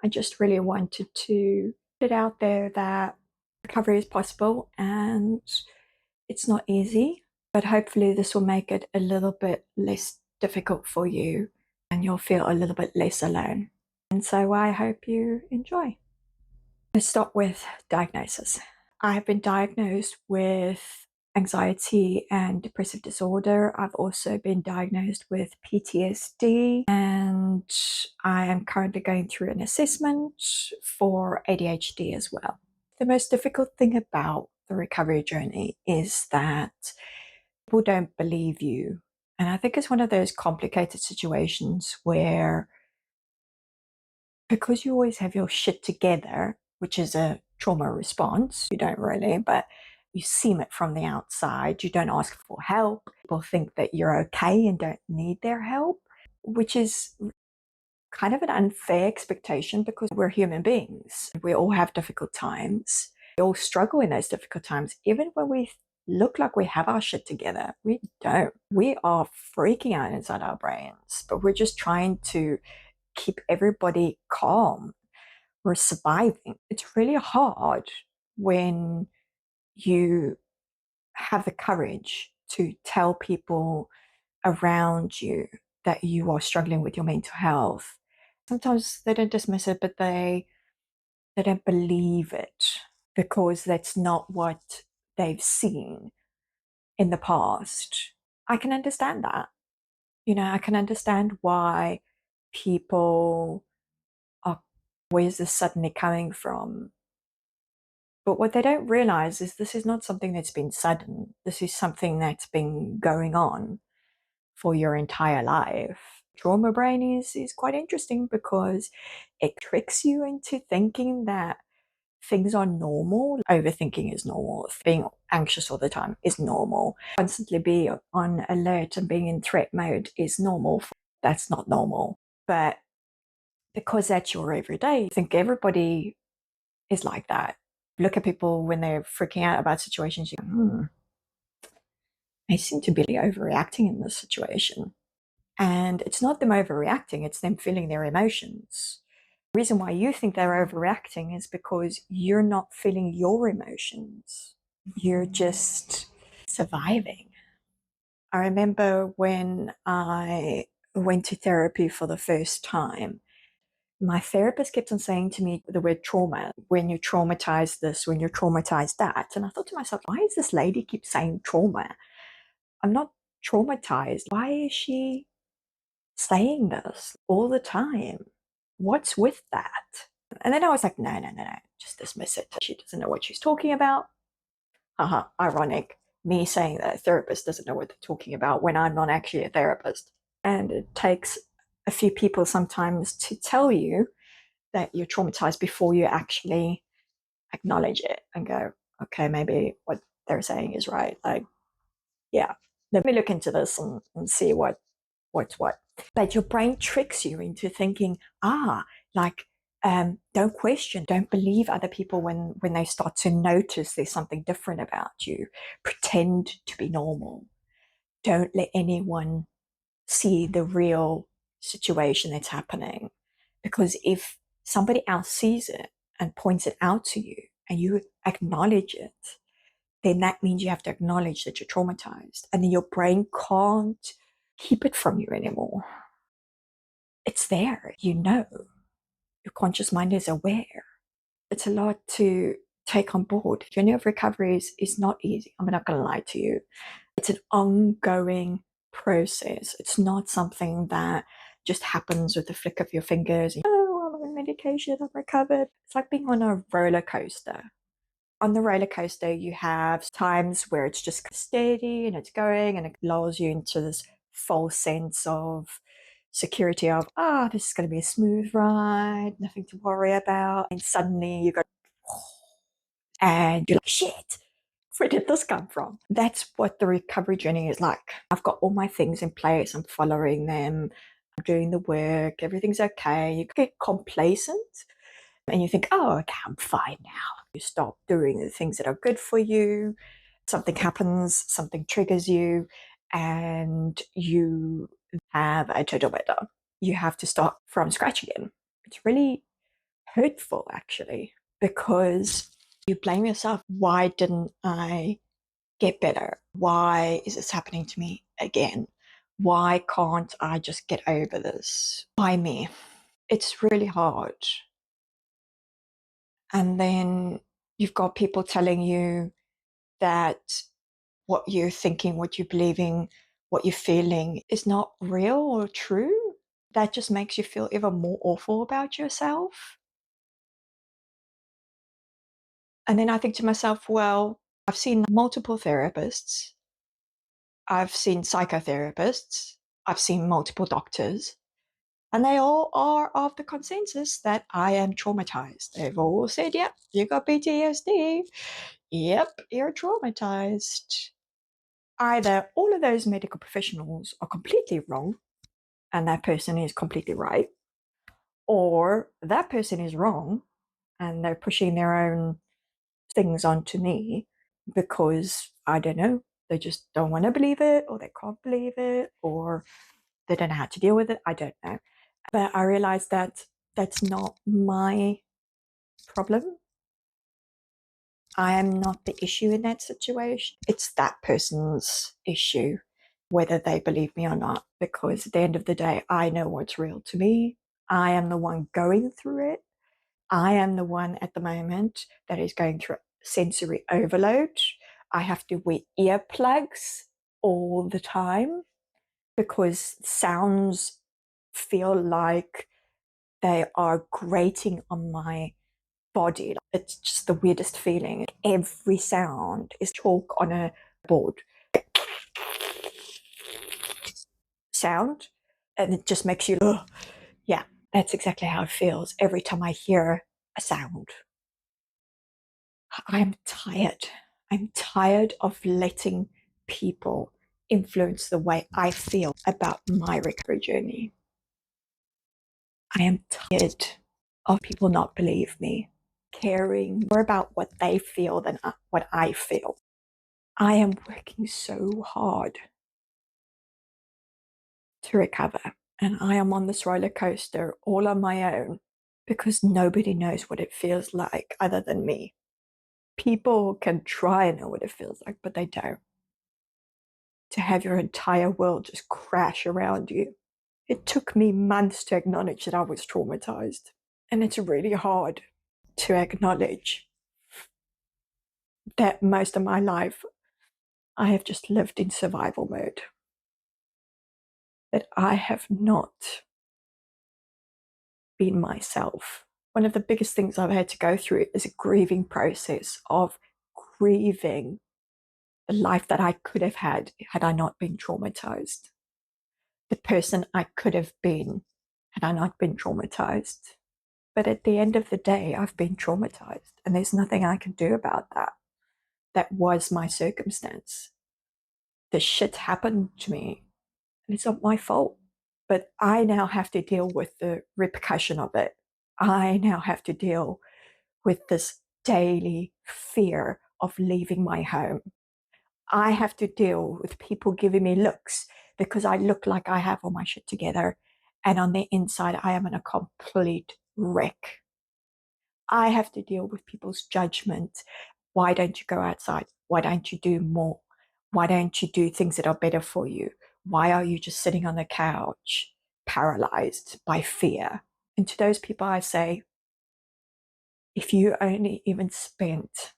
I just really wanted to put it out there that recovery is possible and it's not easy, but hopefully this will make it a little bit less difficult for you and you'll feel a little bit less alone. And so I hope you enjoy. Let's start with diagnosis. I have been diagnosed with anxiety and depressive disorder. I've also been diagnosed with PTSD, and I am currently going through an assessment for ADHD as well. The most difficult thing about the recovery journey is that people don't believe you. And I think it's one of those complicated situations where, because you always have your shit together, which is a trauma response, you don't really, but you seem it from the outside. You don't ask for help. People think that you're okay and don't need their help, which is kind of an unfair expectation because we're human beings. We all have difficult times. We all struggle in those difficult times, even when we look like we have our shit together. We don't. We are freaking out inside our brains, but we're just trying to keep everybody calm. We're surviving. It's really hard when you have the courage to tell people around you that you are struggling with your mental health. Sometimes they don't dismiss it, but they don't believe it because that's not what they've seen in the past. I can understand that. I can understand why people are, where's this suddenly coming from? But what they don't realize is this is not something that's been sudden. This is something that's been going on for your entire life. Trauma brain is quite interesting because it tricks you into thinking that things are normal. Overthinking is normal. Being anxious all the time is normal. Constantly be on alert and being in threat mode is normal. That's not normal. But because that's your everyday, I think everybody is like that. Look at people when they're freaking out about situations, you go, they seem to be overreacting in this situation. And it's not them overreacting, it's them feeling their emotions. The reason why you think they're overreacting is because you're not feeling your emotions. You're just surviving. I remember when I went to therapy for the first time, my therapist kept on saying to me the word trauma, when you're traumatized this, when you're traumatized that. And I thought to myself, why does this lady keep saying trauma? I'm not traumatized. Why is she saying this all the time? What's with that? And then I was like, no, no, no, no, just dismiss it. She doesn't know what she's talking about. Haha, ironic. Me saying that a therapist doesn't know what they're talking about when I'm not actually a therapist. And it takes a few people sometimes to tell you that you're traumatized before you actually acknowledge it and go, okay, maybe what they're saying is right. Like, yeah, let me look into this and see what's what. But your brain tricks you into thinking, like, don't question, don't believe other people when they start to notice there's something different about you. Pretend to be normal. Don't let anyone see the real situation that's happening. Because if somebody else sees it and points it out to you and you acknowledge it, then that means you have to acknowledge that you're traumatized. And then your brain can't keep it from you anymore. It's there, your conscious mind is aware. It's a lot to take on board. Journey of recovery is not easy. I'm not going to lie to you. It's an ongoing process. It's not something that just happens with the flick of your fingers. Oh, I'm on medication, I'm recovered. It's like being on a roller coaster. On the roller coaster, you have times where it's just steady and it's going and it lulls you into this false sense of security of, this is going to be a smooth ride, nothing to worry about. And suddenly you go, and you're like, shit, where did this come from? That's what the recovery journey is like. I've got all my things in place, I'm following them, I'm doing the work, everything's okay. You get complacent and you think, oh, okay, I'm fine now. You stop doing the things that are good for you. Something happens, something triggers you, and you have a total meltdown. You have to start from scratch again. It's really hurtful, actually, because you blame yourself. Why didn't I get better? Why is this happening to me again? Why can't I just get over this? Why me? It's really hard. And then you've got people telling you that what you're thinking, what you're believing, what you're feeling is not real or true. That just makes you feel even more awful about yourself. And then I think to myself, well, I've seen multiple therapists, I've seen psychotherapists, I've seen multiple doctors, and they all are of the consensus that I am traumatized. They've all said, yep, you got PTSD. Yep, you're traumatized. Either all of those medical professionals are completely wrong and that person is completely right, or that person is wrong and they're pushing their own things onto me because I don't know, they just don't want to believe it, or they can't believe it, or they don't know how to deal with it. I don't know. But I realized that that's not my problem. I am not the issue in that situation. It's that person's issue, whether they believe me or not, because at the end of the day, I know what's real to me. I am the one going through it. I am the one at the moment that is going through sensory overload. I have to wear earplugs all the time because sounds feel like they are grating on my body. It's just the weirdest feeling. Every sound is chalk on a board sound, and it just makes you, ugh. Yeah, that's exactly how it feels every time I hear a sound. I'm tired. I'm tired of letting people influence the way I feel about my recovery journey. I am tired of people not believe me, caring more about what they feel than what I feel. I am working so hard to recover, and I am on this roller coaster all on my own because nobody knows what it feels like other than me. People can try and know what it feels like, but they don't. To have your entire world just crash around you. It took me months to acknowledge that I was traumatized, and it's really hard to acknowledge that most of my life I have just lived in survival mode, that I have not been myself. One of the biggest things I've had to go through is a grieving process of grieving the life that I could have had I not been traumatized, the person I could have been had I not been traumatized. But at the end of the day, I've been traumatized, and there's nothing I can do about that. That was my circumstance. The shit happened to me, and it's not my fault. But I now have to deal with the repercussion of it. I now have to deal with this daily fear of leaving my home. I have to deal with people giving me looks because I look like I have all my shit together, and on the inside, I am in a complete wreck. I have to deal with people's judgment. Why don't you go outside? Why don't you do more? Why don't you do things that are better for you? Why are you just sitting on the couch, paralyzed by fear? And to those people, I say, if you only even spent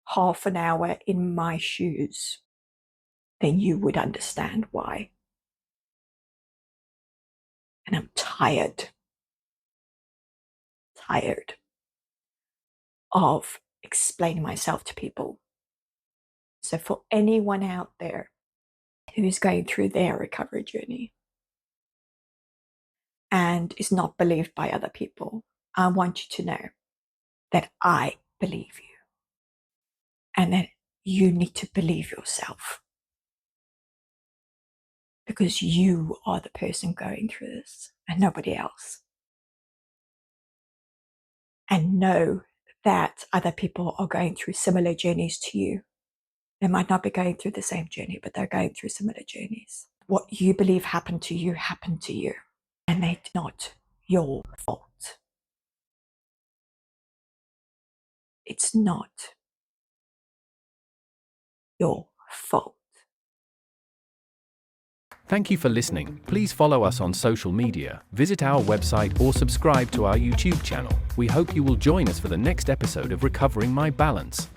half an hour in my shoes, then you would understand why. And I'm tired of explaining myself to people. So for anyone out there who is going through their recovery journey and is not believed by other people, I want you to know that I believe you and that you need to believe yourself, because you are the person going through this and nobody else. And know that other people are going through similar journeys to you. They might not be going through the same journey, but they're going through similar journeys. What you believe happened to you, and it's not your fault. it's not your fault. Thank you for listening. Please follow us on social media, visit our website, or subscribe to our YouTube channel. We hope you will join us for the next episode of Recovering My Balance.